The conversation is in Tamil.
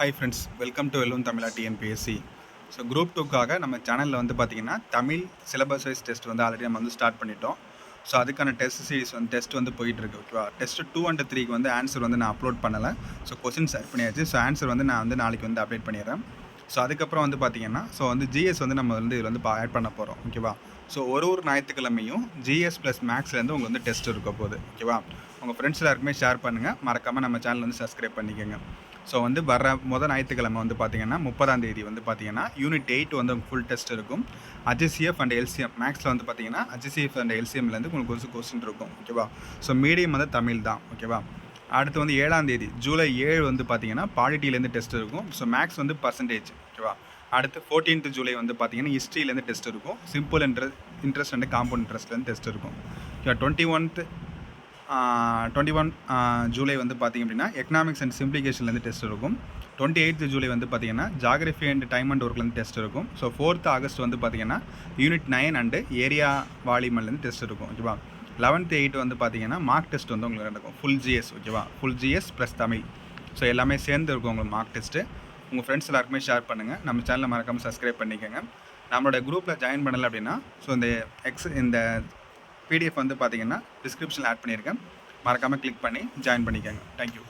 ஹாய் ஃப்ரெண்ட்ஸ், வெல்கம் டு வெல்லும் தமிழா டிஎன்பிஎஸ்சி. ஸோ குரூப் 2க்காக நம்ம சேனலில் வந்து பார்த்திங்கன்னா தமிழ் சிலபஸ் வைஸ் டெஸ்ட் வந்து ஆல்ரெடி நம்ம வந்து ஸ்டார்ட் பண்ணிட்டோம். ஸோ அதுக்கான டெஸ்ட் சீரிஸ் வந்து டெஸ்ட் வந்து போயிட்டுருக்கு. ஓகேவா? டெஸ்ட் 2 அண்ட் 3க்கு வந்து ஆன்சர் வந்து நான் அப்லோட் பண்ணலை. ஸோ கொஸ்டின்ஸ் ஆட் பண்ணியாச்சு. ஸோ ஆன்சர் வந்து நான் வந்து நாளைக்கு வந்து அப்டேட் பண்ணிடுறேன். ஸோ அதுக்கப்புறம் வந்து பார்த்திங்கன்னா வந்து ஜிஎஸ் வந்து நம்ம வந்து இதில் வந்து ஆட் பண்ண போகிறோம். ஓகேவா? ஸோ ஒரு ஞாயிற்றுக்கிழமையும் ஜிஎஸ் ப்ளஸ் மேக்ஸ்லேருந்து உங்களுக்கு வந்து டெஸ்ட் இருக்க போகுது. ஓகேவா? உங்கள் ஃப்ரெண்ட்ஸ் எல்லாருக்குமே ஷேர் பண்ணுங்கள். மறக்காமல் நம்ம சேனல் வந்து சப்ஸ்கிரைப் பண்ணிக்கோங்க. ஸோ வந்து வர ஞாயிற்றுக்கிழமை வந்து பார்த்திங்கன்னா 30ஆம் தேதி வந்து பார்த்திங்கன்னா யூனிட் 8 வந்து ஃபுல் டெஸ்ட் இருக்கும். HCF அண்ட் எல்சிஎம் மேக்ஸில் வந்து பார்த்திங்கன்னா HCF அண்ட் எல்சிஎம்லேருந்து உங்களுக்கு ஒரு கொஸ்டின் இருக்கும். ஓகேவா? ஸோ மீடியம் வந்து தமிழ் தான். ஓகேவா? அடுத்து வந்து 7ஆம் தேதி ஜூலை 7 வந்து பார்த்திங்கன்னா பாலிட்டிலேருந்து டெஸ்ட் இருக்கும். ஸோ மேக்ஸ் வந்து பர்சன்டேஜ். ஓகேவா? அடுத்து 14th ஜூலை வந்து பார்த்திங்கன்னா ஹிஸ்ட்ரியிலேருந்து டெஸ்ட் இருக்கும். சிம்பிள் இன்ட்ரெஸ்ட் அண்ட் காம்பவுண்ட் இன்ட்ரெஸ்ட்லேருந்து டெஸ்ட் இருக்கும். ஓகே, 21 ஜூலை வந்து பார்த்திங்க அப்படின்னா எக்கனாமிக்ஸ் அண்ட் சிம்ப்ளிகேஷன்லேருந்து டெஸ்ட் இருக்கும். 28th ஜூலை வந்து பார்த்திங்கன்னா ஜாகிரஃபி அண்ட் டைம் அண்ட் ஒர்க்லேருந்து டெஸ்ட் இருக்கும். ஸோ 4th ஆகஸ்ட் வந்து பார்த்திங்கன்னா யூனிட் 9 அண்டு ஏரியா வால்யூம்லேருந்து டெஸ்ட் இருக்கும். ஓகேவா? 11th 8 வந்து பார்த்திங்கன்னா மார்க் டெஸ்ட் வந்து உங்களுக்கு நடக்கும். Full GS. ஓகேவா? Full GS plus Tamil. So எல்லாமே சேர்ந்து இருக்கும் உங்களுக்கு மார்க் டெஸ்ட்டு. உங்கள் ஃப்ரெண்ட்ஸ் எல்லாருக்குமே ஷேர் பண்ணுங்கள். நம்ம சேனலை மறக்காமல் சப்ஸ்கிரைப் பண்ணிக்கோங்க. நம்மளோட குரூப்பில் ஜாயின் பண்ணலை அப்படின்னா இந்த பிடிஎஃப் வந்து பார்த்திங்கன்னா டிஸ்கிரிப்ஷனில் ஆட் பண்ணியிருக்கேன். மறக்காமல் கிளிக் பண்ணி ஜாயின் பண்ணிக்கோங்க. தேங்க்யூ.